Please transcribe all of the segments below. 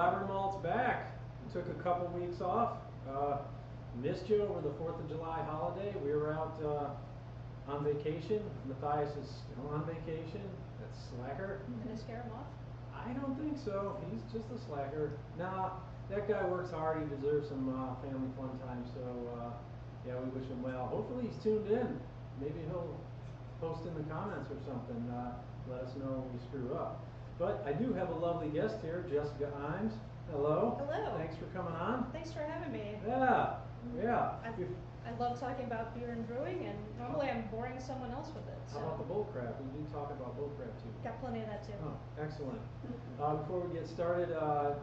Blabbermalt's back. We took a couple weeks off. Missed you over the 4th of July holiday. We were out on vacation. Matthias is still on vacation. That's slacker. Did I scare him off? I don't think so. He's just a slacker. Nah, that guy works hard. He deserves some family fun time. So yeah, we wish him well. Hopefully he's tuned in. Maybe he'll post in the comments or something. Let us know when we screw up. But I do have a lovely guest here, Jessica Ihms. Hello. Hello. Thanks for coming on. Thanks for having me. Yeah, yeah. I love talking about beer and brewing, and normally I'm boring someone else with it. So. How about the bullcrap? We do talk about bullcrap too. Got plenty of that too. Oh, excellent. Before we get started,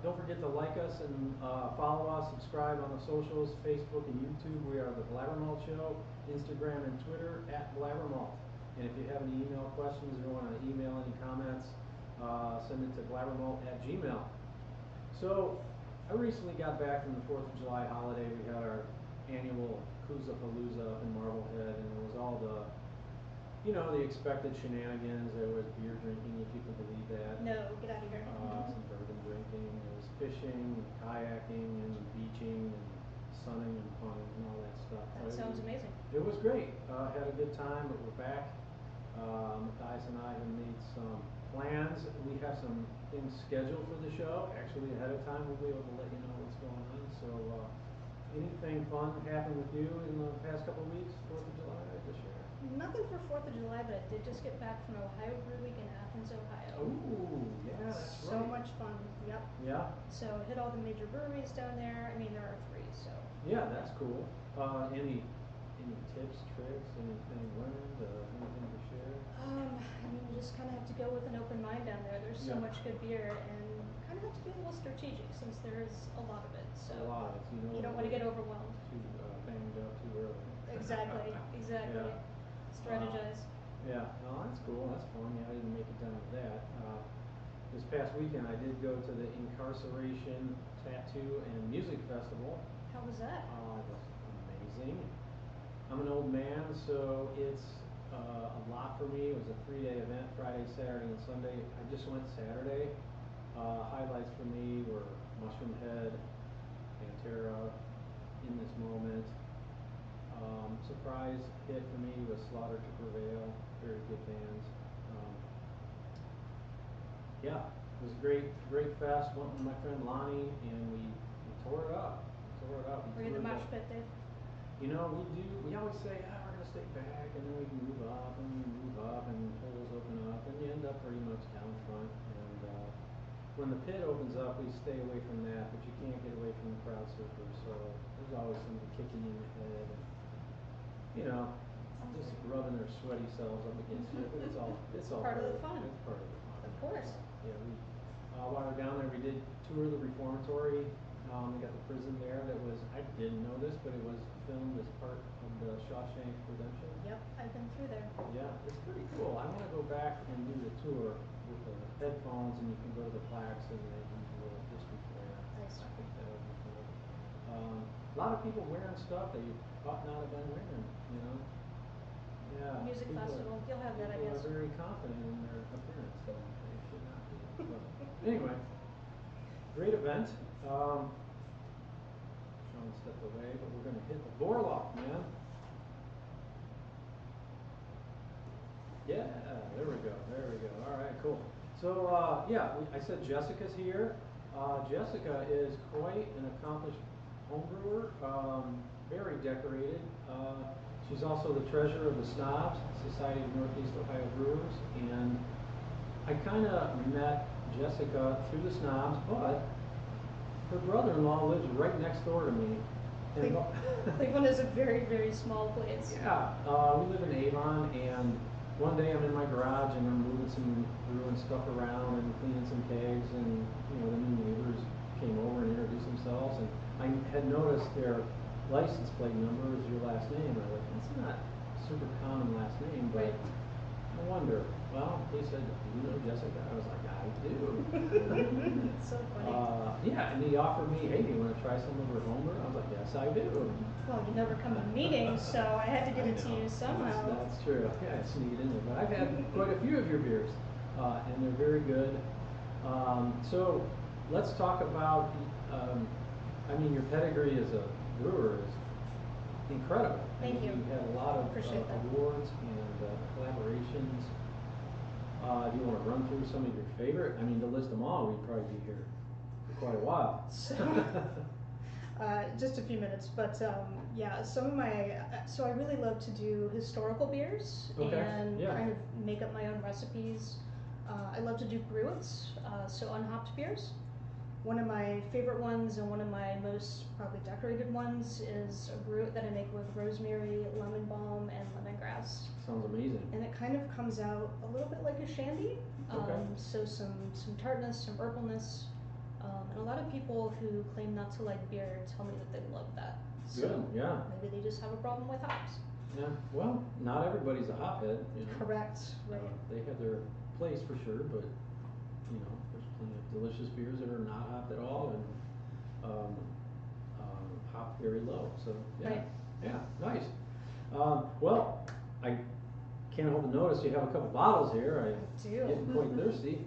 don't forget to like us and follow us, subscribe on the socials, Facebook and YouTube. We are the Blabbermalt Show, Instagram and Twitter @Blabbermalt. And if you have any email questions or want to email any comments, send it to blabbermalt@gmail. So, I recently got back from the 4th of July holiday. We had our annual Palooza up in Marblehead, and it was all the, the expected shenanigans. There was beer drinking, if you can believe that. No, get out of here. Some bourbon drinking. There was fishing, and kayaking, and beaching, and sunning, and punning, and all that stuff. That sounds amazing. It was great. Had a good time, but we're back. Matthias and I have made some plans. We have some things scheduled for the show. Actually, ahead of time, we'll be able to let you know what's going on. So, anything fun happened with you in the past couple of weeks, 4th of July this year? Nothing for 4th of July, but I did just get back from Ohio Brew Week in Athens, Ohio. Oh, yeah, that's so right. much fun. Yep. Yeah. So hit all the major breweries down there. I mean, there are 3, so. Yeah, that's cool. Any tips, tricks, anything learned, anything to share? I mean, you just kind of have to go with an open mind down there. There's so much good beer, and kind of have to be a little strategic since there is a lot of it. So a lot of it. You don't want to get overwhelmed. Too banged up too early. Exactly. Exactly. Yeah. Strategize. Yeah. No, that's cool. That's fun. Yeah, I didn't make it down to that. This past weekend, I did go to the Incarceration Tattoo and Music Festival. How was that? It was amazing. I'm an old man, so it's a lot for me. It was a 3-day event, Friday, Saturday, and Sunday. I just went Saturday. Highlights for me were Mushroom Head, Pantera, In This Moment. Surprise hit for me was Slaughter to Prevail. Very good bands. Yeah, it was a great fest. Went with my friend Lonnie, and we tore it up. Were you in the mosh pit, Dave? We always say, we're going to stay back, and then we move up, and holes open up, and you end up pretty much down front. And when the pit opens up, we stay away from that, but you can't get away from the crowd surfers, so there's always somebody kicking you in the head, and, just rubbing their sweaty selves up against you, but it's all part of the fun. It's part of the fun. Of course. Yeah, while we were down there, we did tour the reformatory. We got the prison there that was, I didn't know this, but it was filmed as part of the Shawshank Redemption. Yep, I've been through there. Yeah, it's pretty cool. I want to go back and do the tour with the headphones, and you can go to the plaques and they do a little history there. Nice. I think that would be cool. A lot of people wearing stuff that you ought not have been wearing, Yeah. Music festival, you'll have that, I guess. People are very confident in their appearance, and they should not be. But anyway, great event. Sean stepped away, but we're going to hit the Vorloff, man. Yeah, there we go. All right, cool. So, I said Jessica's here. Jessica is quite an accomplished homebrewer, very decorated. She's also the treasurer of the Snobs, Society of Northeast Ohio Brewers, and I kind of met Jessica through the Snobs, but her brother-in-law lives right next door to me. Cleveland is a very, very small place. Yeah, we live in Avon, and one day I'm in my garage and I'm moving some brewing stuff around and cleaning some kegs, and the new neighbors came over and introduced themselves, and I had noticed their license plate number is your last name. I was like, that's not a super common last name, but I wonder. Well, they said, do you know Jessica? I was like, I do. It's so funny. Yeah, and he offered me, hey, do you want to try some of her homebrew? I was like, yes, I do. Well, you never come to meetings, so I had to get it to you somehow. That's true. Yeah, I sneak it in there. But I've had quite a few of your beers, and they're very good. So let's talk about, I mean, your pedigree as a brewer is incredible. Thank you. You've had a lot of Appreciate that. awards and collaborations. Do you want to run through some of your favorite? I mean, to list them all, we'd probably be here for quite a while. So, just a few minutes, but yeah, some of my, so I really love to do historical beers Okay, and yeah. kind of make up my own recipes. I love to do brewits, so unhopped beers. One of my favorite ones and one of my most probably decorated ones is a brewit that I make with rosemary, lemon balm, and lemongrass. Sounds amazing. And it kind of comes out a little bit like a shandy. Okay. So some tartness, some herbalness. And a lot of people who claim not to like beer tell me that they love that. So Good, yeah. maybe they just have a problem with hops. Yeah, well, not everybody's a hophead, you know. Correct, right. They have their place for sure, but, you know, there's plenty of delicious beers that are not hopped at all and hopped very low, so, yeah. Right. Yeah, nice. Well, I can't help but notice you have a couple bottles here. I do. Getting quite thirsty.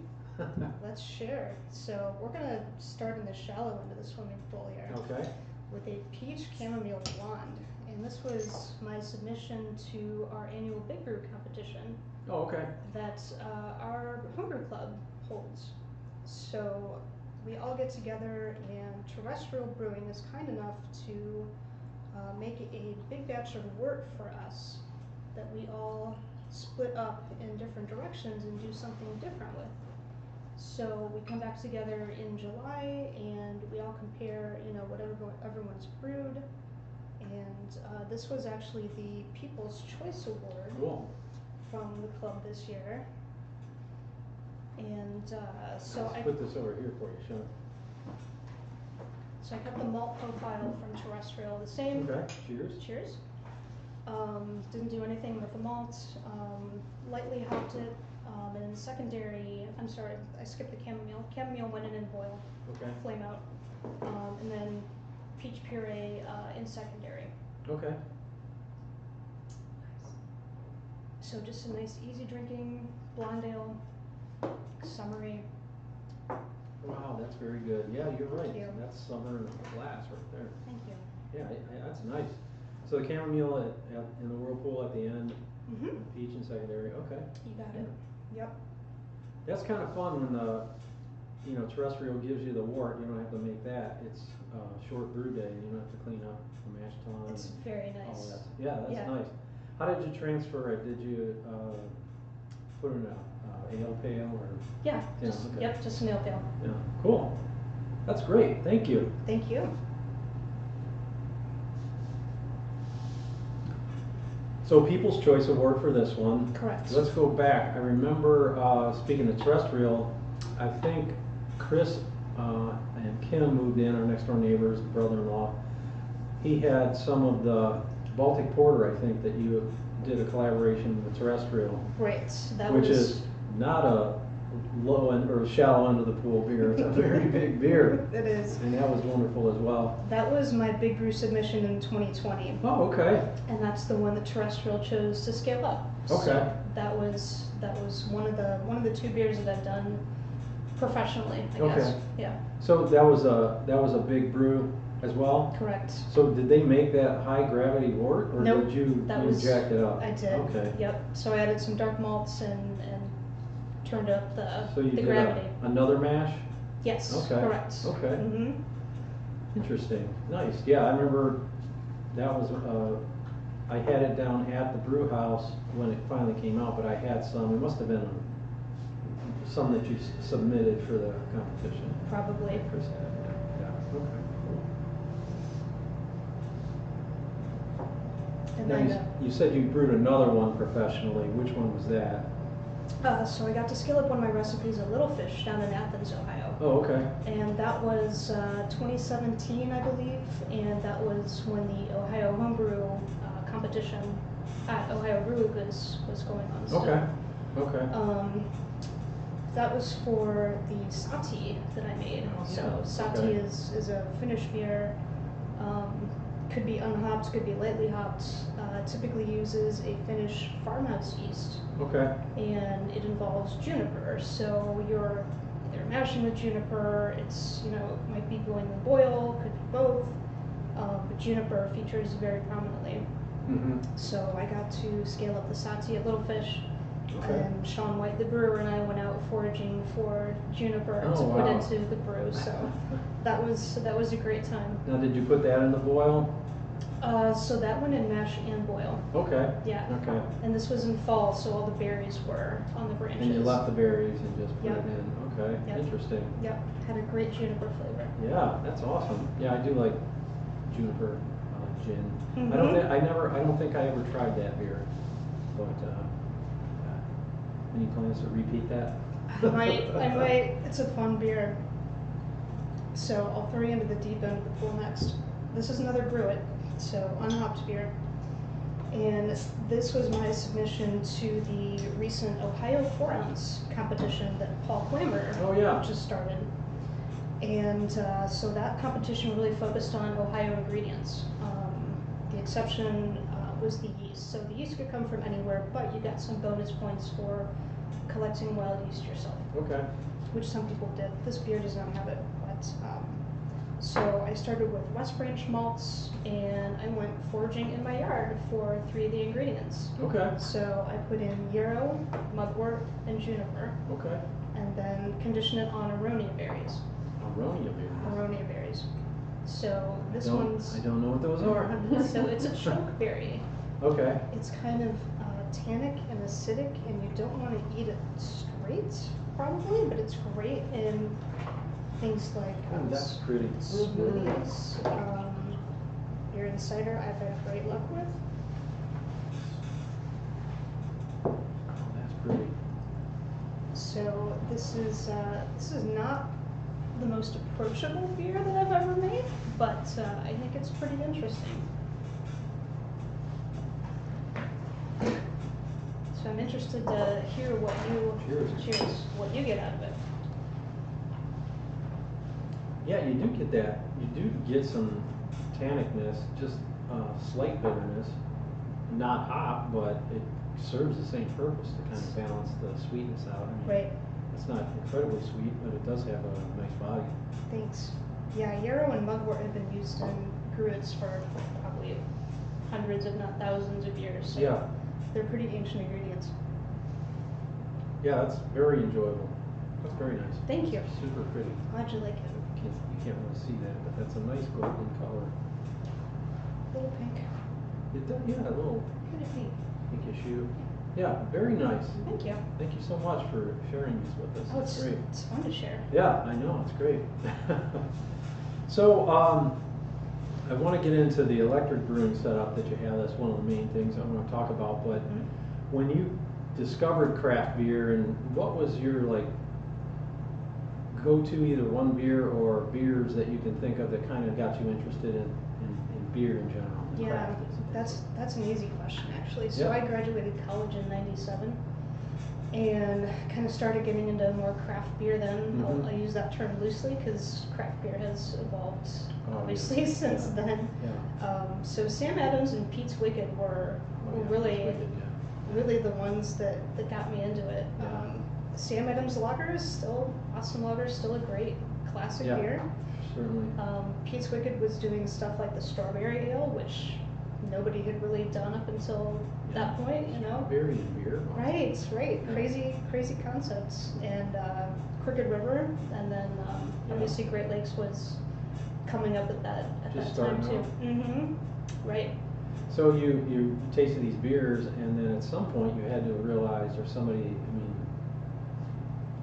Let's share. So we're gonna start in the shallow end of the swimming pool here. Okay. With a peach chamomile blonde. And this was my submission to our annual Big Brew competition Oh, okay. that our homebrew club holds. So we all get together, and Terrestrial Brewing is kind enough to make a big batch of wort for us that we all split up in different directions and do something different with. So we come back together in July and we all compare, you know, whatever everyone's brewed. And this was actually the People's Choice Award Cool. from the club this year. And so Let's put this over here for you, Sean. So I kept the malt profile from Terrestrial the same. Okay, cheers. Cheers. Didn't do anything with the malt. Lightly hopped it. And in the secondary, I'm sorry, I skipped the chamomile. Chamomile went in and boil, Okay. flame out. And then peach puree in secondary. Okay. So just a nice easy drinking blonde ale, summery. Wow, that's very good. Yeah, you're right. Thank you. That's summer in a glass right there. Thank you. Yeah, that's nice. So the chamomile in the whirlpool at the end, Mm-hmm. peach in secondary. Okay. You got it. Yep. That's kind of fun when the, you know, Terrestrial gives you the wort. You don't have to make that. It's short brew day. You don't have to clean up the mash tun. It's and very all nice. that. Yeah, that's Yeah. nice. How did you transfer it? Did you put in a ale pail or? Yeah. Yeah, Just, okay. Yep. Just an ale pail. Yeah. Cool. That's great. Thank you. Thank you. So People's Choice Award for this one. Correct. Let's go back. I remember, speaking of Terrestrial, I think Chris and Kim moved in, our next door neighbors, brother-in-law. He had some of the Baltic Porter, I think, that you did a collaboration with Terrestrial. Great. That which was. is not a low end or shallow end of the pool beer. It's a very big beer. It is. And that was wonderful as well. That was my Big Brew submission in 2020. Oh, okay. And that's the one that Terrestrial chose to scale up. Okay. So that was one of the two beers that I've done professionally, I guess. Okay. Yeah. So that was a big brew as well? Correct. So did they make that high gravity wort, or Nope, did you jack it up? I did. Okay. Yep. So I added some dark malts and turned up So you the did gravity. another mash? Yes. Okay. Correct. Okay. Mhm. Interesting. Nice. Yeah, I remember that was I had it down at the brew house when it finally came out, but I had some. It must have been some that you submitted for the competition. Probably. Chris had it. Yeah. Okay. And Now then, you said you brewed another one professionally. Which one was that? so I got to scale up one of my recipes at Little Fish down in Athens, Ohio. Oh, okay. And that was 2017, I believe, and that was when the Ohio Homebrew competition at Ohio Brew was going on still. Okay. Okay. That was for the sati that I made. Oh, So yeah. sati Okay. is a Finnish beer. Could be unhopped, could be lightly hopped. Typically uses a Finnish farmhouse yeast. Okay. And it involves juniper. So they're mashing with juniper. It's, you know, it might be going in boil, could be both. But juniper features very prominently. Mm-hmm. So I got to scale up the Sati at Little Fish. Okay. And Sean White, the brewer, and I went out foraging for juniper Oh, to put wow. into the brew. So that was a great time. Now, did you put that in the boil? So that went in mash and boil. Okay. Yeah. Okay. And this was in fall, so all the berries were on the branches. And you left the berries and just put Yep. it in. Okay. Yep. Interesting. Yep. Had a great juniper flavor. Yeah, that's awesome. Yeah, I do like juniper gin. Mhm. I don't think I ever tried that beer, but any plans to repeat that? I might. It's a fun beer. So I'll throw you into the deep end of the pool next. This is another Brew It, so unhopped beer. And this was my submission to the recent Ohio 4-ounce competition that Paul Clammer Oh, yeah. just started. And so that competition really focused on Ohio ingredients. The exception was the yeast. So the yeast could come from anywhere, but you got some bonus points for collecting wild yeast yourself, Okay. which some people did. This beer does not have it, but so I started with West Branch malts, and I went foraging in my yard for 3 of the ingredients. Okay. So I put in yarrow, mugwort, and juniper, Okay. and then conditioned it on aronia berries. Aronia beer. Aronia berries. So this I one's don't know what those are. so it's a chokeberry. Okay. It's kind of tannic and acidic, and you don't want to eat it straight, probably, but it's great in things like Oh, that's pretty. smoothies, beer and cider. I've had great luck with. Oh, that's pretty. So this is not the most approachable beer that I've ever made, but I think it's pretty interesting. So I'm interested to hear what what you get out of it. Yeah, you do get that. You do get some tannicness, just slight bitterness. Not hot, but it serves the same purpose to kind of balance the sweetness out. I mean, Right. It's not incredibly sweet, but it does have a nice body. Thanks. Yeah, yarrow and mugwort have been used in gruits for probably hundreds, if not thousands of years. So Yeah. they're pretty ancient ingredients. Yeah, that's very enjoyable. That's very nice. Thank you. Super pretty. Glad you like it. You can't really see that, but that's a nice golden color. A little pink. It does, yeah, a little Pretty neat. pinkish hue. Yeah, very nice. Thank you. Thank you so much for sharing these with us. Oh, It's it's great. it's fun to share. Yeah, I know, it's great. So, I want to get into the electric brewing setup that you have. That's one of the main things I want to talk about. But Mhm. when you discovered craft beer, and what was your like go-to either one beer or beers that you can think of that kind of got you interested in beer in general? And Yeah, craft is- that's an easy question actually. So Yeah. I graduated college in '97 and kind of started getting into more craft beer then. Mhm. I'll use that term loosely because craft beer has evolved Oh, obviously yeah. since Yeah. then. Yeah. So Sam Adams and Pete's Wicked were Oh, yeah, really that's wicked, yeah. really the ones that got me into it. Yeah. Sam Adams lager is still, Austin lager is still a great classic Yeah. beer. Certainly. Pete's Wicked was doing stuff like the strawberry ale, which nobody had really done up until that point, you know? Strawberry and beer. Wow. Right, right. Yeah. Crazy concepts. And Crooked River, and then Yeah. obviously Great Lakes was coming up at that Just time starting too. out. Mm-hmm. Right. So you tasted these beers, and then at some point you had to realize, or somebody, I mean,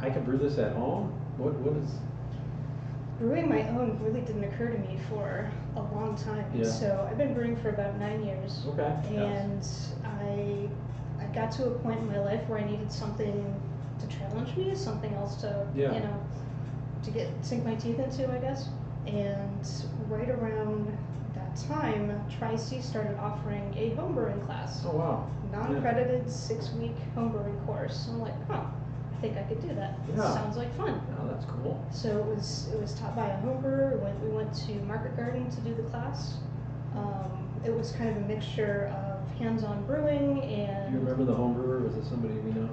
I could brew this at home? What is? Brewing my own really didn't occur to me for a long time. Yeah. So I've been brewing for about 9 years. Okay. And I got to a point in my life where I needed something to challenge me, something else to Yeah. you know, to sink my teeth into, I guess. And right around that time, Tri-C started offering a homebrewing class. Oh wow. Non-accredited 6-week homebrewing course. I'm like, huh, I think I could do that. Yeah. Sounds like fun. Oh, that's cool. So it was taught by a home brewer. We went to Market Garden to do the class, It was kind of a mixture of hands-on brewing and... Do you remember the home brewer? Was it somebody we know?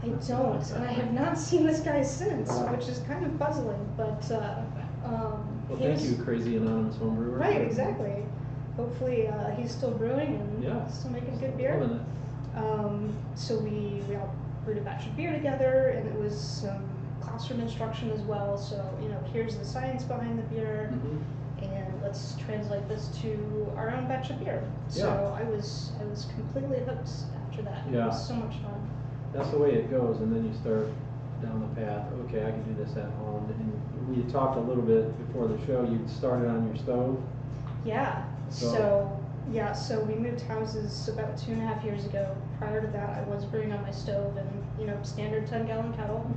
I don't, and I have not seen this guy since, which is kind of puzzling, but Well, he thank was... you, crazy anonymous home brewer. Right, exactly. Hopefully he's still brewing and still making good beer. Loving it. So we all brewed a batch of beer together, and it was some classroom instruction as well. So, you know, here's the science behind the beer, and let's translate this to our own batch of beer. So I was completely hooked after that. It was so much fun. That's the way it goes, and then you start down the path. Okay, I can do this at home. And we had talked a little bit before the show. You started on your stove. Yeah. So we moved houses about 2.5 years ago. Prior to that, I was brewing on my stove and, you know, standard 10-gallon kettle.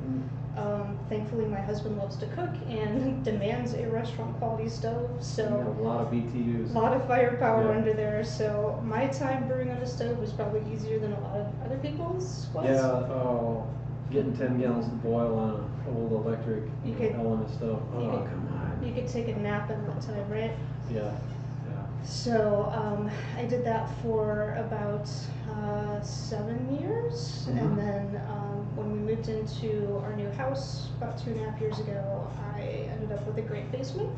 Thankfully, my husband loves to cook and demands a restaurant quality stove. So you have a lot of BTUs. A lot of firepower under there. So my time brewing on the stove was probably easier than a lot of other people's was. Yeah. Oh, getting 10 gallons to boil on an old electric element stove. Oh, come on. You could take a nap in that time, right? Yeah. So I did that for about 7 years, and then when we moved into our new house about 2.5 years ago, I ended up with a great basement.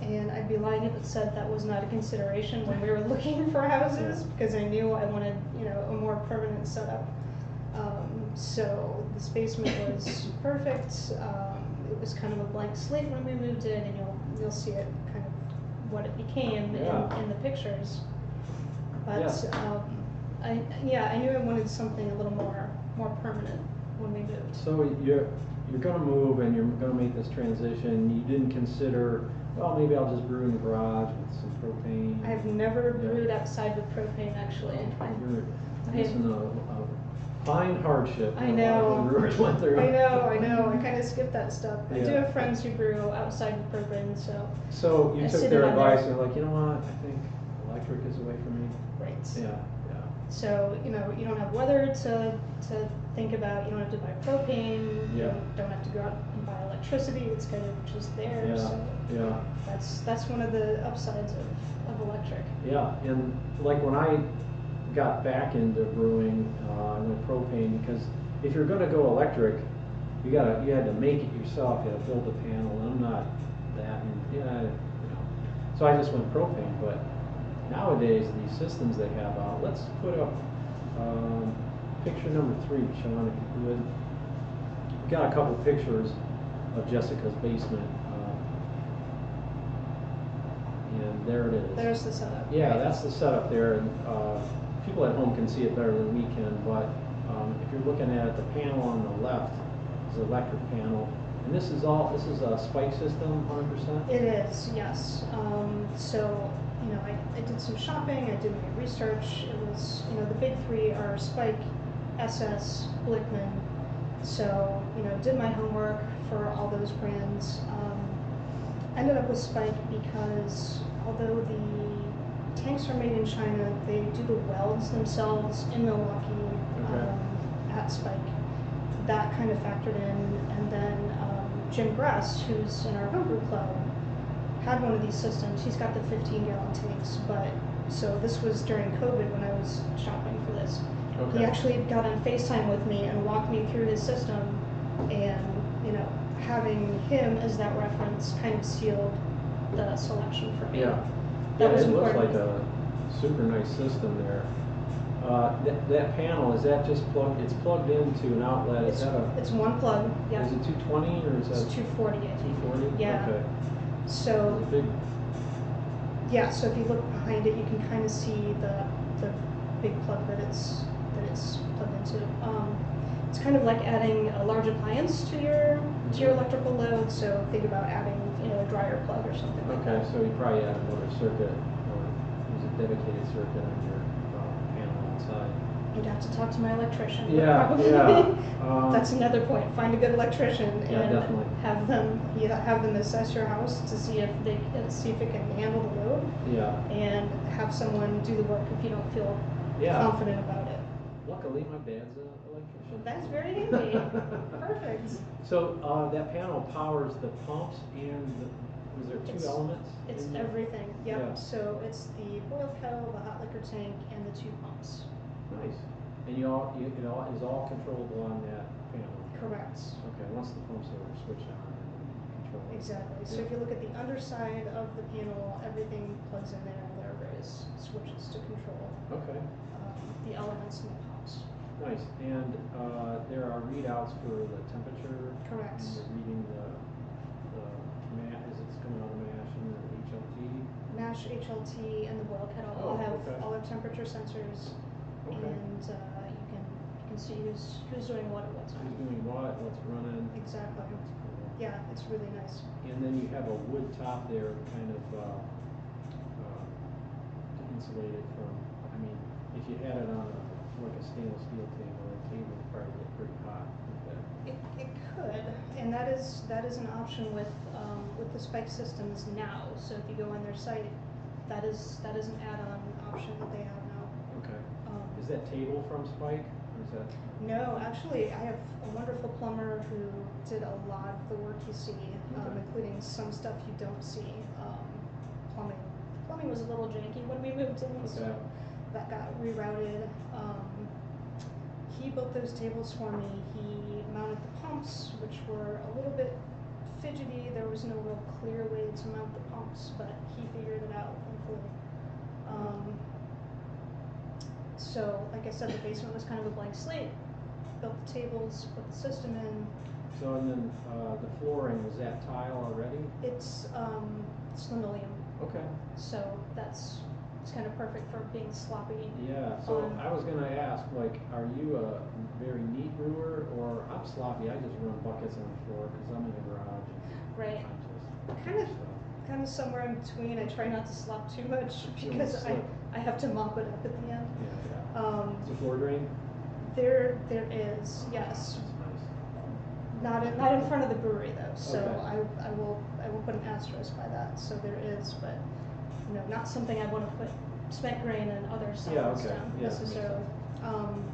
And I'd be lying if it said that was not a consideration when we were looking for houses, because I knew I wanted, you know, a more permanent setup. So this basement was perfect. It was kind of a blank slate when we moved in, and you'll see it kind of what it became in the pictures. But I knew I wanted something a little more permanent when we moved. So you're going to move and you're going to make this transition. You didn't consider, well, maybe I'll just brew in the garage with some propane. I've never brewed outside with propane, actually. You're missing a fine hardship. I know. Brewers went through. I know. I kind of skipped that stuff. I do have friends who brew outside with propane, so. So you took their advice and you're like, you know what? I think electric is a way for me. Right. Yeah. So, you know, you don't have weather to think about. You don't have to buy propane. You don't have to go out and buy electricity. It's kind of just there. So that's one of the upsides of electric. Yeah, and like when I got back into brewing, I went propane because if you're going to go electric, you had to make it yourself. You had to build the panel. And I'm not that, and so I just went propane. But nowadays, these systems they have out. Let's put up picture number 3, Sean, if you would. We've got a couple pictures of Jessica's basement, and there it is. There's the setup. Yeah, that's the setup there, and people at home can see it better than we can. But if you're looking at the panel on the left, is the electric panel, and this is a spike system, 100%. It is, yes. So. You know, I did some shopping, I did my research. It was, you know, the big 3 are Spike, SS, Blickman. So, you know, did my homework for all those brands. Ended up with Spike because although the tanks are made in China, they do the welds themselves in Milwaukee at Spike. That kind of factored in. And then Jim Grass, who's in our homebrew club, had one of these systems. He's got the 15-gallon tanks, but so this was during COVID when I was shopping for this. He actually got on FaceTime with me and walked me through his system, and you know, having him as that reference kind of sealed the selection for me. That was it important. looks like a super nice system there. That panel, is that just plugged? It's plugged into an outlet. It's one plug. Yeah. Is it 220 or is that? It's 240. I think. 240. Yeah. Okay. So. Big. Yeah. So if you look behind it, you can kind of see the big plug that it's plugged into. It's kind of like adding a large appliance to your electrical load. So think about adding, you know, a dryer plug or something like that. Okay, so you probably add another circuit or use a dedicated circuit on your panel inside. You'd have to talk to my electrician. Yeah, That's another point. Find a good electrician and definitely. have them assess your house to see if it can handle the load. Yeah. And have someone do the work if you don't feel confident about it. Luckily, my dad's an electrician. That's very handy. Perfect. So that panel powers the pumps and is there two It's- elements? It's in there? everything, yep. Yeah. So it's the boil kettle, the hot liquor tank, and the 2 pumps. Nice. And it all is all controllable on that panel? Correct. Okay, once the pumps are switched on, then you can control it. Exactly. So Yeah. if you look at the underside of the panel, everything plugs in there, and there are various switches to control Okay, the elements and the pumps. nice. And there are readouts for the temperature? Correct. And you're reading the as it's coming out of mash and the HLT? Mash, HLT, and the boil kettle Oh, all have okay. all have temperature sensors, Okay. and you can see who's doing what at what time. Who's doing what, what's running? Exactly. That's cool. Yeah, it's really nice. And then you have a wood top there, kind of insulated from, I mean, if you had it on like a stainless steel table, the table would probably get pretty hot with that. It could, and that is an option with the Spike systems now. So if you go on their site, that is an add-on option that they have now. Okay. Is that table from Spike, or is that? No, actually, I have a wonderful plumber who did a lot of the work you see, Okay. including some stuff you don't see. Plumbing was a little janky when we moved in, Okay. so that got rerouted. He built those tables for me. He mounted the pumps, which were a little bit fidgety. There was no real clear way to mount the pumps, but he figured it out, thankfully. So, like I said, the basement was kind of a blank slate. Built the tables, put the system in. So, and then the flooring, was that tile already? It's linoleum, Okay. so it's kind of perfect for being sloppy. Yeah, so I was gonna ask, like, are you a very neat brewer, or I'm sloppy, I just run buckets on the floor, cause I'm in the garage. And Right. I'm just Kind of- stuff. Kind of somewhere in between. I try not to slop too much You don't because slip. I have to mop it up at the end. Yeah. Is the floor drain? There is, yes. That's nice. Not in front of the brewery though, so Okay. I will put an asterisk by that. So there is, but not something I want to put spent grain and other solids okay. down Yeah, that makes necessarily. sense.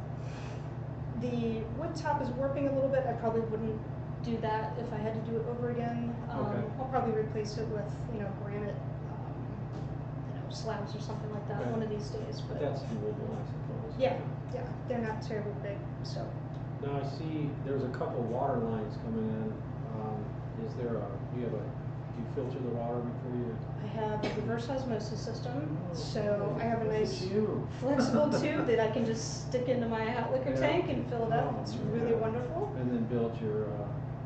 The wood top is warping a little bit. I probably wouldn't do that if I had to do it over again. Okay. I'll probably replace it with granite slabs or something like that Okay. one of these days. But that's doable, I suppose. yeah, they're not terribly big, so. Now I see there's a couple water lines coming in. Do you filter the water before you? I have a reverse osmosis system, Oh, so I have a look at nice you. flexible tube that I can just stick into my hot liquor Yeah. tank and fill it up. Oh, It's yeah. really wonderful. And then build your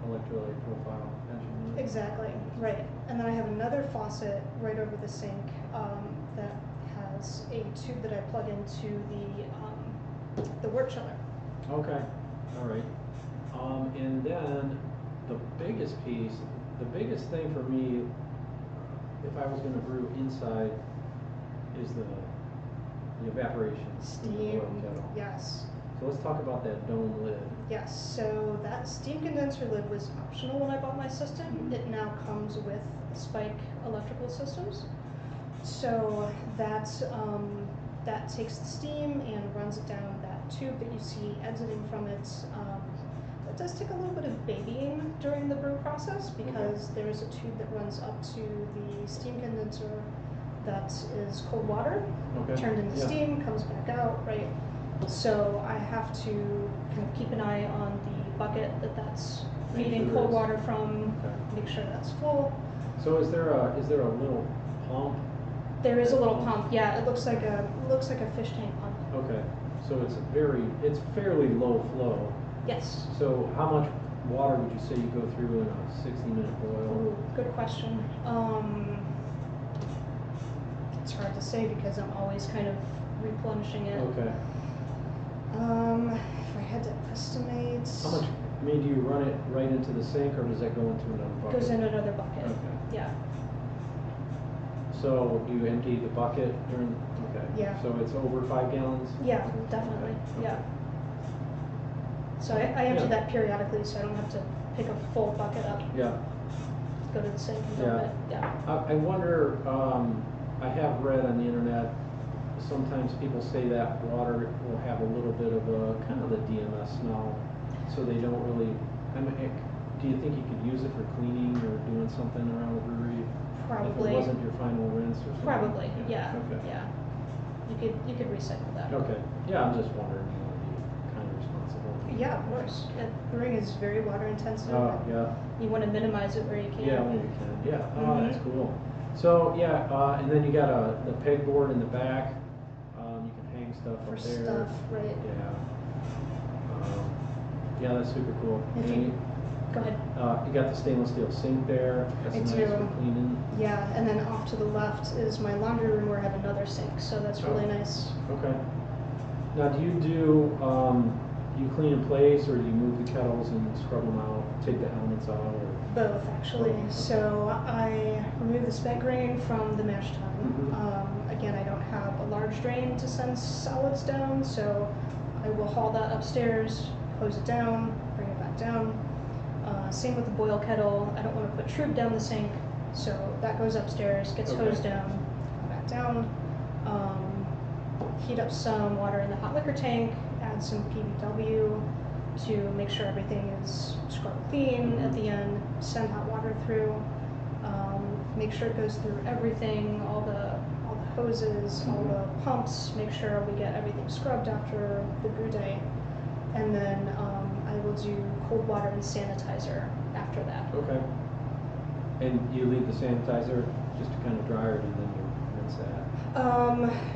electrolyte profile engine. Exactly, right. And then I have another faucet right over the sink that has a tube that I plug into the wort chiller. Okay, all right. And then the biggest thing for me, if I was going to brew inside, is the evaporation. in the Steam, boil kettle. yes. So let's talk about that dome lid. Yes, so that steam condenser lid was optional when I bought my system. Mhm. It now comes with Spike electrical systems. So that takes the steam and runs it down that tube that you see exiting from it. It does take a little bit of babying during the brew process because there is a tube that runs up to the steam condenser that is cold water, Okay. turned into Yeah. steam, comes back out, right? So I have to kind of keep an eye on the bucket that's Make feeding sure cold it's- water from, Okay. make sure that's full. So is there a little pump? There is a little pump, yeah, it looks like a fish tank pump. Okay. So it's fairly low flow. Yes. So how much water would you say you go through in a 60-minute boil? Ooh, good question. It's hard to say because I'm always kind of replenishing it. Okay. If I had to estimate, How much? I mean, do you run it right into the sink, or does that go into another bucket? goes in another bucket. Okay. Yeah. So you empty the bucket during? Okay. Yeah. So it's over 5 gallons? Yeah, definitely. Okay. Yeah. So I empty Yeah. that periodically, so I don't have to pick a full bucket up, Yeah. go to the sink and dump it. Yeah. I wonder, I have read on the internet, sometimes people say that water will have a little bit of a, kind of the DMS smell, so they don't really, do you think you could use it for cleaning or doing something around the brewery? Probably. If it wasn't your final rinse or something? Probably, yeah, Okay. yeah. You could recycle that. Okay, yeah, I'm just wondering, you want to be kind of responsible. Yeah, of course. Brewing is very water intensive. Oh, yeah. You want to minimize it where you can. Yeah, when you can, yeah, oh, that's Mhm. cool. So, yeah, and then you got the pegboard in the back, you can hang stuff For up there. stuff, right. Yeah, that's super cool. If And you- Go ahead. you got the stainless steel sink there, that's I nice do. for cleaning. Yeah, and then off to the left is my laundry room where I have another sink, so that's really Oh. nice. Okay. Now, do you clean in place, or do you move the kettles and scrub them out, take the elements out, or? Both, actually. Both, okay. So I remove the spent grain from the mash tun. Mhm. Again, I don't have a large drain to send solids down, so I will haul that upstairs, close it down, bring it back down. Same with the boil kettle. I don't want to put trube down the sink, so that goes upstairs, gets Okay. hosed down, come back down. Heat up some water in the hot liquor tank, add some PBW to make sure everything is scrubbed clean at the end, send hot water through, make sure it goes through everything, all the hoses, all the pumps, make sure we get everything scrubbed after the brew day. And then I will do cold water and sanitizer after that. Okay. And you leave the sanitizer just to kind of dry, or do then you rinse that?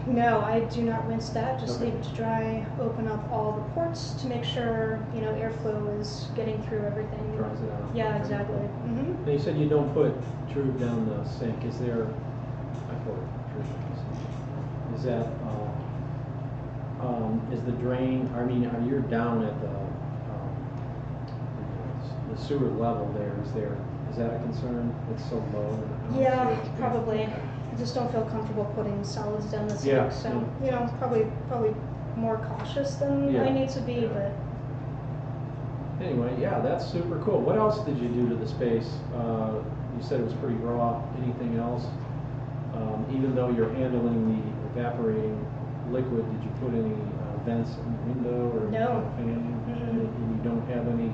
No, I do not rinse that, just Okay. leave it to dry, open up all the ports to make sure, airflow is getting through everything. Dries it out. Yeah, Okay. exactly. Mm-hmm. Now, you said you don't put trube down the sink, is there, I call it trube, is that, is the drain, are you down at the sewer level there, is that a concern? It's so low? Yeah, Okay. probably. I just don't feel comfortable putting solids down the Yeah, sink, so, probably more cautious than Yeah, I need to be, yeah. but Anyway, yeah, that's super cool. What else did you do to the space? You said it was pretty raw. Anything else? Even though you're handling the evaporating liquid, did you put any vents in the window or any No. kind of fanning? Mm-mm. And you don't have any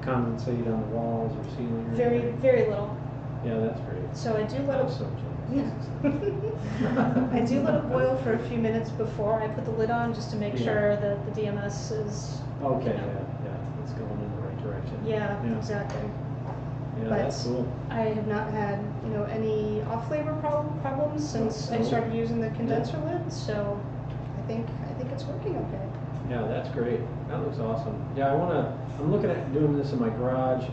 condensate on the walls or ceiling or very, anything? very little. Yeah, that's great. So I do let I'm it so jealous. I do let it boil for a few minutes before I put the lid on, just to make Yeah. sure that the DMS is. Okay, yeah, it's going in the right direction. Yeah, exactly. Yeah, But that's cool. I have not had, any off-flavor problems since I No. started using the condenser lid, so I think it's working okay. Yeah, that's great. That looks awesome. Yeah, I'm looking at doing this in my garage.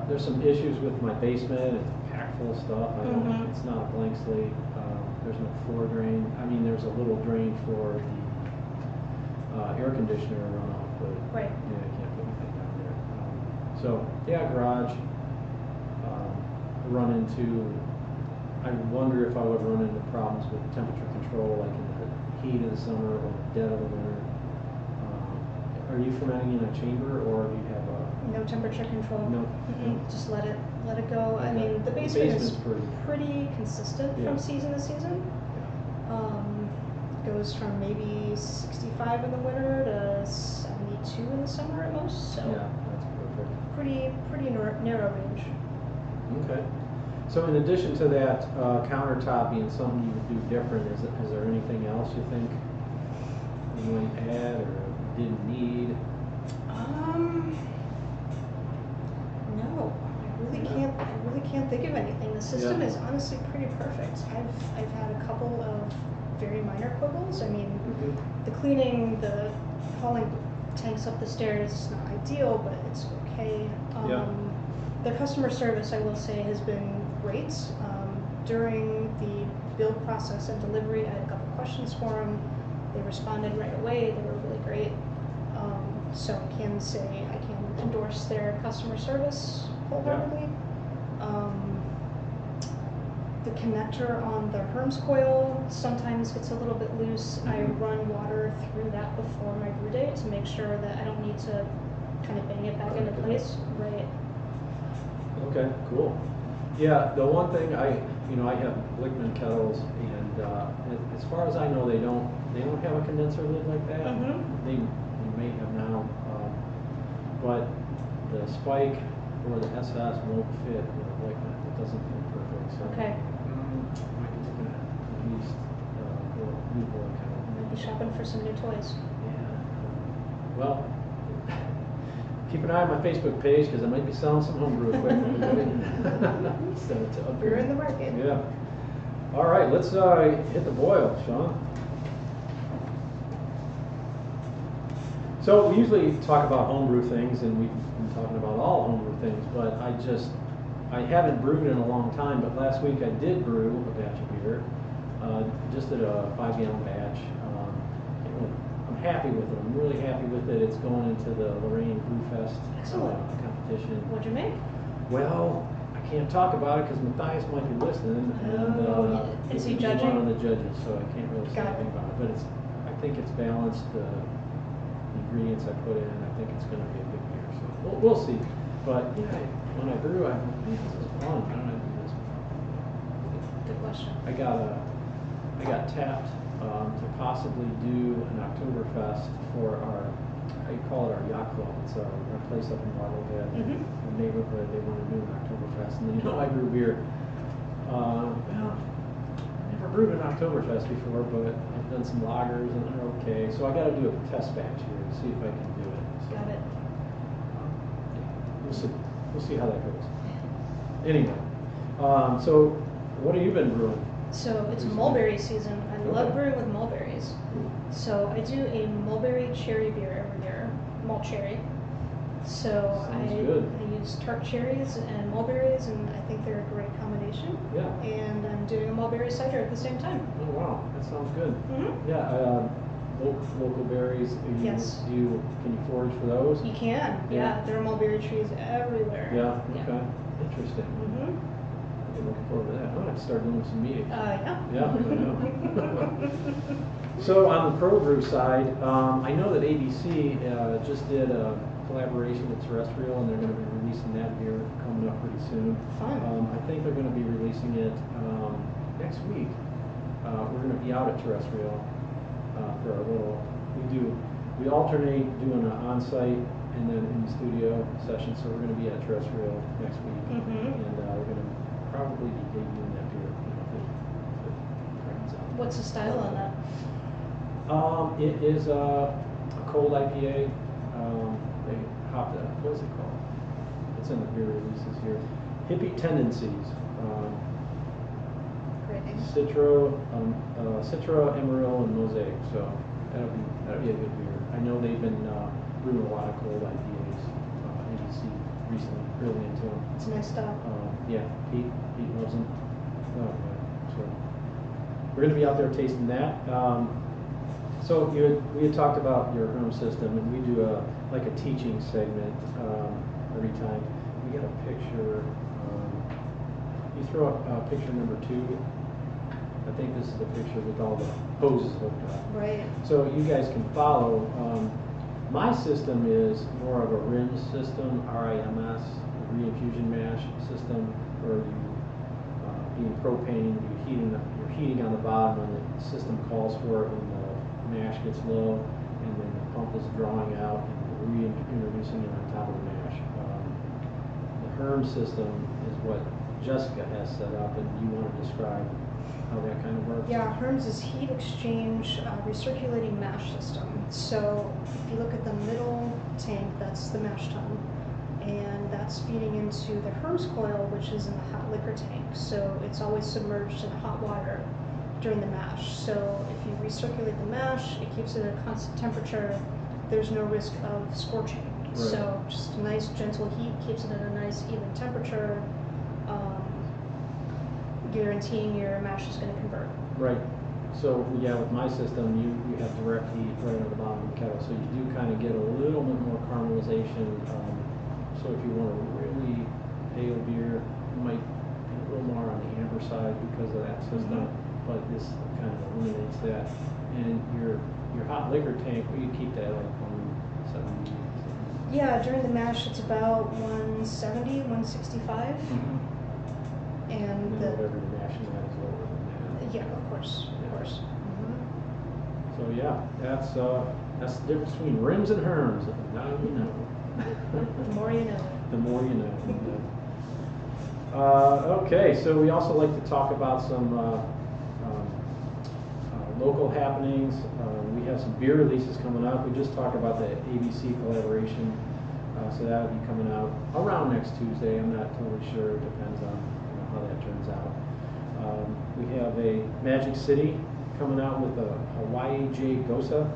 There's some issues with my basement. It's packed full of stuff. Mhm. It's not a blank slate. There's no floor drain. There's a little drain for the air conditioner runoff, but Right. yeah, I can't put anything down there. So yeah, garage. I wonder if I would run into problems with temperature control, like in the heat of the summer or the dead of the winter. Are you fermenting in a chamber, or do you have a? No temperature control. No. Mm-mm. Just let it go. I Okay. mean, the The basement is basement's pretty consistent Yeah. from season to season. Goes from maybe 65 in the winter to 72 in the summer at most. So Yeah, that's perfect. pretty narrow range. Okay. So in addition to that countertop being something you would do different, is there anything else you think you might add or didn't need? No, I really can't think of anything. The system is honestly pretty perfect. I've had a couple of very minor quibbles. I mean, the cleaning, the hauling tanks up the stairs is not ideal, but it's okay. Yeah. The customer service, I will say, has been great. During the build process and delivery, I had a couple questions for them. They responded right away. They were really great. So I can endorse their customer service wholeheartedly. The connector on the Ihms coil sometimes gets a little bit loose. I run water through that before my brew day to make sure that I don't need to kind of bang it back into place. Right. Okay, cool. Yeah, the one thing I have Blickman kettles, and as far as I know, they don't have a condenser lid like that. Mhm. They may have now, but the spike or the SS won't fit, like that, it doesn't fit perfect, so. Okay. Might be looking at least, or new board kind of. Might be shopping for some new toys. Yeah. Well, keep an eye on my Facebook page, because I might be selling some homebrew equipment. Send it to up We're here. in the market. Yeah. All right, let's hit the boil, Sean. So we usually talk about homebrew things, and we've been talking about all homebrew things, but I haven't brewed in a long time, but last week I did brew a batch of beer. Just did a 5-gallon batch. I'm happy with it. I'm really happy with it. It's going into the Lorraine Brew Fest competition. What'd you make? Well, I can't talk about it because Matthias might be listening, and is he he's judging? one of the judges, so I can't really say Got anything it. about it. But I think it's balanced. The ingredients I put in, I think it's going to be a good beer. So we'll see. But yeah, when I brew, I thought, man, this is fun. Why don't I do this? Good question. I got tapped to possibly do an Oktoberfest for our, I call it our yacht club. It's our place up in Waterhead, the neighborhood. They want to do an Oktoberfest, and I brew beer. Well, never brewed an Oktoberfest before, but I've done some lagers and they're okay. So I got to do a test batch here to see if I can do it. So, Got it. we'll see. We'll see how that goes. Anyway, so what have you been brewing? So it's Recently? mulberry season. I love Okay. brewing with mulberries. So I do a mulberry cherry beer every year, malt cherry. So Sounds I good. use tart cherries and mulberries, and I think they're a great combination. Yeah. And I'm doing a mulberry cider at the same time. Oh wow, that sounds good. Mm-hmm. Yeah. Local berries. Yes. Can you forage for those? You can, Yeah. yeah. There are mulberry trees everywhere. Yeah. Okay. Interesting. Mm-hmm. I'm looking forward to that. I'm gonna have to start doing some meetings. Yeah. Yeah, I know. So on the Pro Brew side, I know that ABC just did a collaboration with Terrestrial, and they're going to be releasing that beer coming up pretty soon. Fun. I think they're going to be releasing it next week. We're going to be out at Terrestrial for our little. We alternate doing an on-site and then in the studio session. So we're going to be at Terrestrial next week, Mm-hmm. and we're going to probably be debuting that beer. If it crowds out. What's the style on that? It is a cold IPA. They hopped it. What is it called? It's in the beer releases here. Hippie Tendencies. Great name. Citra, Amarillo, and Mosaic. So that'll be a good beer. I know they've been brewing a lot of cold IPAs. ABC recently, really into them. It's nice stuff. Yeah, Pete loves them. Oh, yeah. So we're going to be out there tasting that. So we had talked about your home system, and we do a teaching segment every time. We got a picture. You throw up picture number 2. I think this is the picture with all the hoses hooked up. Right. So you guys can follow. My system is more of a RIMS system, RIMS, reinfusion mash system, where you being propane, you're heating on the bottom, and the system calls for it when the mash gets low, and then the pump is drawing out and reintroducing it on top of the mash. The HERM system is what Jessica has set up, and you want to describe how that kind of works? Yeah, HERMS is heat exchange recirculating mash system. So if you look at the middle tank, that's the mash tun, and that's feeding into the HERMS coil, which is in the hot liquor tank. So it's always submerged in hot water during the mash. So if you recirculate the mash, it keeps it at a constant temperature. There's no risk of scorching. Right. So just a nice gentle heat keeps it at a nice even temperature, guaranteeing your mash is going to convert. Right. So yeah, with my system, you have direct heat right on the bottom of the kettle, so you do kind of get a little bit more caramelization. So if you want a really pale beer, you might be a little more on the amber side because of that system. But this kind of eliminates that. And your hot liquor tank, we keep that like 170. Yeah, during the mash it's about 170, 165. And then whatever you're mashing that is lower than that. yeah, of course, Yeah. of course. So yeah, that's the difference between RIMS and HERMS. Now you know. The more you know. The more you know. Okay, so we also like to talk about some local happenings. We have some beer releases coming up. We just talked about the ABC collaboration, so that'll be coming out around next Tuesday. I'm not totally sure. It depends on how that turns out. We have a Magic City coming out with a Hawaii J Gosa,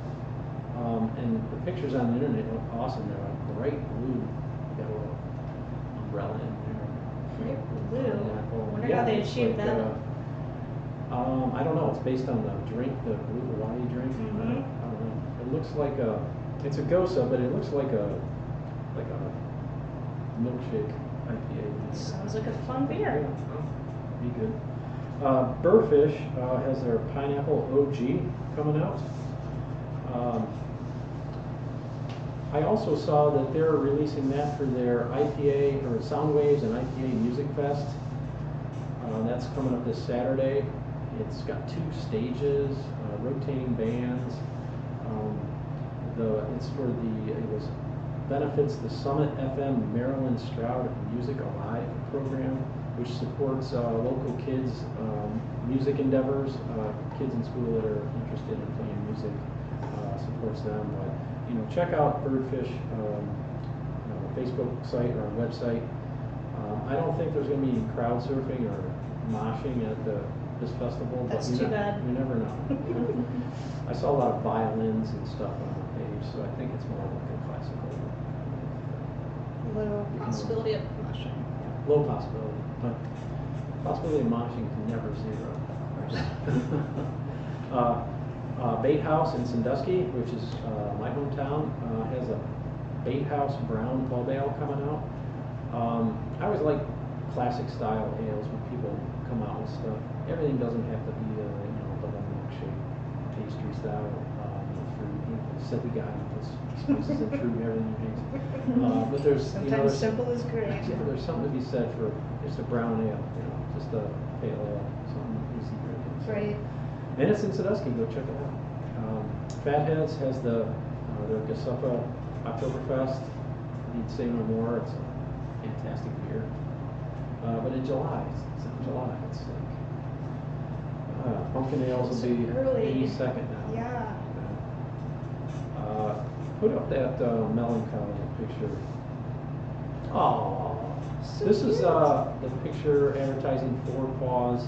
and the pictures on the internet look awesome. They're like bright blue. Got a little umbrella in there. Bright blue. Wonder Yeah, how they it's achieved like, that. I don't know. It's based on the drink, the blue Hawaii drink. Mhm. I don't know. It looks like it's a Gosa, but it looks like a milkshake IPA. Sounds like a fun beer. Yeah, be good. Birdfish has their Pineapple OG coming out. I also saw that they're releasing that for their IPA or Soundwaves and IPA Music Fest. That's coming up this Saturday. It's got 2 stages, rotating bands. It benefits the Summit FM Maryland Stroud Music Alive program, which supports local kids' music endeavors, kids in school that are interested in playing music, supports them. But check out Birdfish Facebook site or website. I don't think there's going to be crowd surfing or moshing at this festival. That's but too bad. You never know. I saw a lot of violins and stuff on the page, so I think it's more like a classical. Low possibility of moshing. Low possibility, but possibility of moshing is never zero. Of course. Bait House in Sandusky, which is my hometown, has a Bait House Brown Pub Ale coming out. I always like classic style ales when people come out with stuff. Everything doesn't have to be double milkshake, pastry style, fruit. Silly guy puts spices and fruit and everything he makes. But there's Sometimes simple is great. there's something to be said for just a brown ale, just a pale ale, something easy drinking. Right. And it's in Sandusky. Go check it out. Fatheads has their Gasuppa Oktoberfest. Need say no more. It's a fantastic beer. But in July, it's like pumpkin ales will be early. 82nd now. Yeah. Put up that melancholy picture. Oh, So this is cute. the picture advertising 4 Paws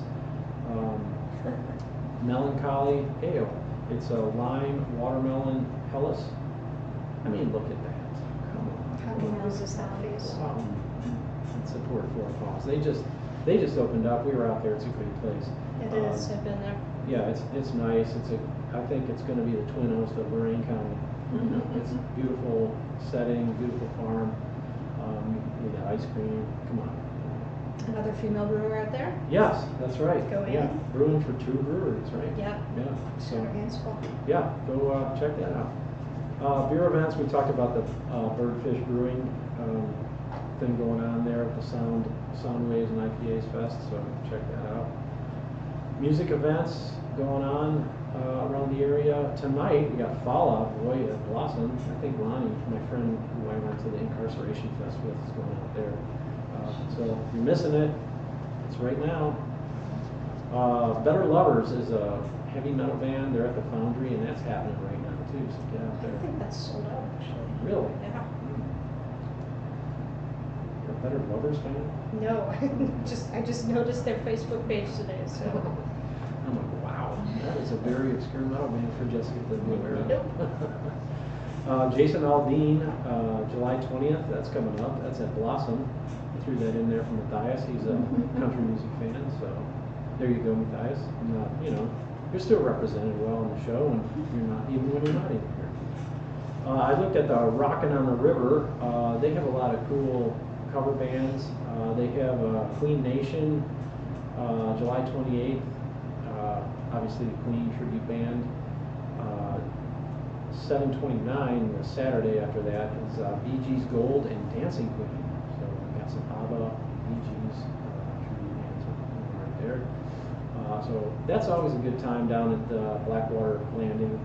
melancholy ale. It's a lime watermelon Hellas. I mean, look at that. Come on. How can you resist that face? Wow. And support 4 Paws. They just opened up. We were out there. It's a great place. It is. I've been there. Yeah, it's nice. I think it's going to be the twin host of Lorain County. It's a beautiful setting, beautiful farm. We got ice cream. Come on. Another female brewer out there. Yes, that's right. Go in. Yeah, brewing for 2 breweries, right? Yeah. Yeah. Got her hands full. Yeah, go check that out. Beer events. We talked about the Birdfish Brewing thing going on there at the Soundwaves and IPAs Fest. So check that out. Music events going on around the area. Tonight we got Fall Out Boy at Blossom. I think Lonnie, my friend who I went to the Incarceration Fest with, is going out there. So if you're missing it, it's right now. Better Lovers is a heavy metal band. They're at the Foundry, and that's happening right now too. So get out I there. think that's sold out actually. Really? Yeah. You're a Better Lovers fan? No, I just noticed their Facebook page today, so. I'm like, wow, that is a very obscure metal band for Jessica to be aware of. Nope. Jason Aldean, July 20th, that's coming up. That's at Blossom. I threw that in there from Matthias. He's a country music fan, so there you go, Matthias. You're still represented well on the show, and you're not, even when you're not even here. I looked at the Rockin' on the River. They have a lot of cool cover bands. They have Queen Nation, July 28th. Obviously the Queen tribute band. 7/29, the Saturday after that, is Bee Gees Gold and Dancing Queen. So we got some ABBA, Bee Gees tribute bands right there. So that's always a good time down at Blackwater Landing.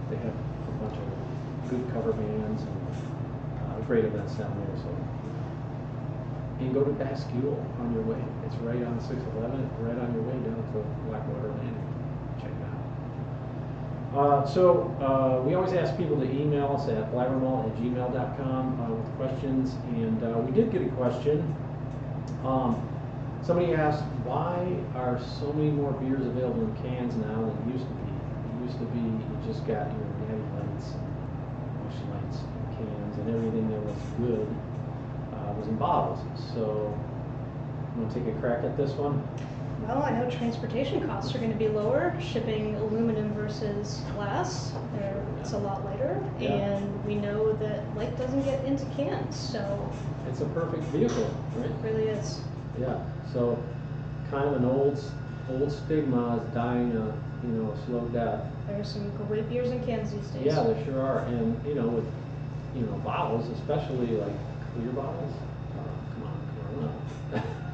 They have a bunch of good cover bands and great events down there. So and go to Bascule on your way. It's right on 611, right on your way down to Blackwater Landing. Check it out. We always ask people to email us at blabbermalt@gmail.com with questions, and we did get a question. Somebody asked, why are so many more beers available in cans now than it used to be? It used to be you just got your Natty Lights, Busch Lights, cans, and everything that was good was in bottles. So, you want to take a crack at this one? Well, I know transportation costs are going to be lower. Shipping aluminum versus glass, it's a lot lighter, Yeah. and we know that light doesn't get into cans, so It's a perfect vehicle, right? it really is. Yeah. So, kind of an old stigma is dying a slow death. There's some great beers in cans these days. Yeah, there sure are, and with bottles, especially like clear bottles. Come on.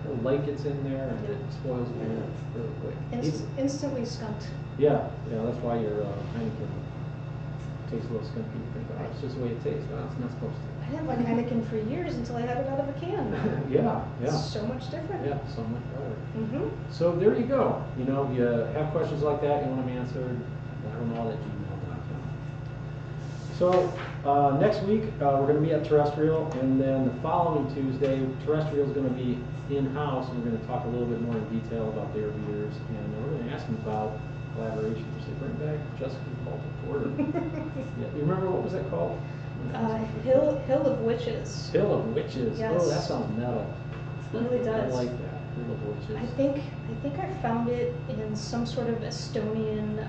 The light gets in there and it spoils beer really quick. Instantly skunked. Yeah, that's why your Heineken tastes a little skunky. You think, oh, it's just the way it tastes. No, it's not supposed to. I had like Heineken for years until I had it out of a can. Yeah. It's so much different. Yeah, so much better. Mm-hmm. So there you go. If you have questions like that, you want them answered, blabbermalt@gmail.com. So next week we're going to be at Terrestrial, and then the following Tuesday, Terrestrial is going to be in-house, and we're going to talk a little bit more in detail about their beers, and we're going to ask them about collaboration. So bring back Jessica's Baltic Porter. Yeah, you remember what was that called? Hill of Witches. Hill of Witches. Yes. Oh, that sounds metal. It really does. I like that. Hill of Witches. I think I found it in some sort of Estonian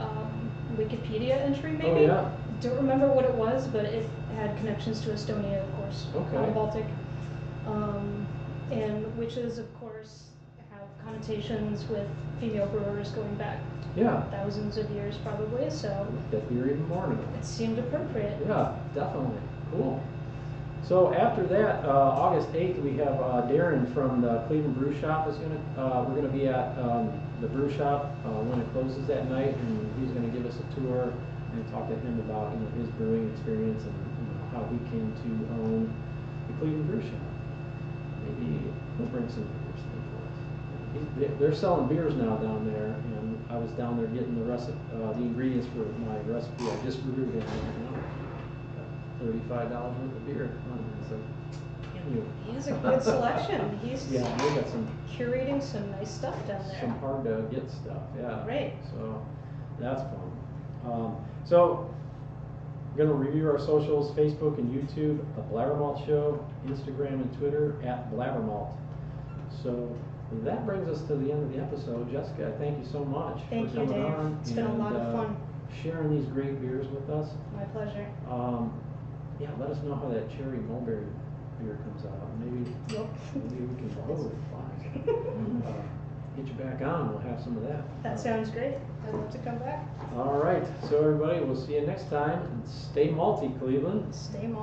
Wikipedia entry, maybe. Oh, yeah. Don't remember what it was, but it had connections to Estonia, of course, Okay. on the Baltic. And witches, of course, have connotations with female brewers going back Yeah. thousands of years, probably. So That beer even more now. it seemed appropriate. Yeah, definitely. Cool. So after that, August 8th, we have Darren from the Cleveland Brew Shop we're gonna be at the brew shop when it closes that night, and he's gonna give us a tour and talk to him about his brewing experience and how he came to own the Cleveland Brew Shop. Maybe he'll bring some beers in for us. They're selling beers now down there, and I was down there getting the ingredients for my recipe I just brewed, and $35 worth of beer. It's like, can you? He has a good selection. He's Yeah, they got some curating some nice stuff down there. some hard to get stuff. Yeah. Great. So that's fun. So we're gonna review our socials: Facebook and YouTube, The Blabbermalt Show, Instagram and Twitter @Blabbermalt. So that brings us to the end of the episode. Jessica, thank you so much Thank for you, coming Dave. on. It's been a lot of fun. Sharing these great beers with us. My pleasure. Yeah, let us know how that cherry mulberry beer comes out. Maybe we can get you back on. We'll have some of that. That sounds great. I'd love to come back. All right. So everybody, we'll see you next time. Stay malty, Cleveland. Stay malty.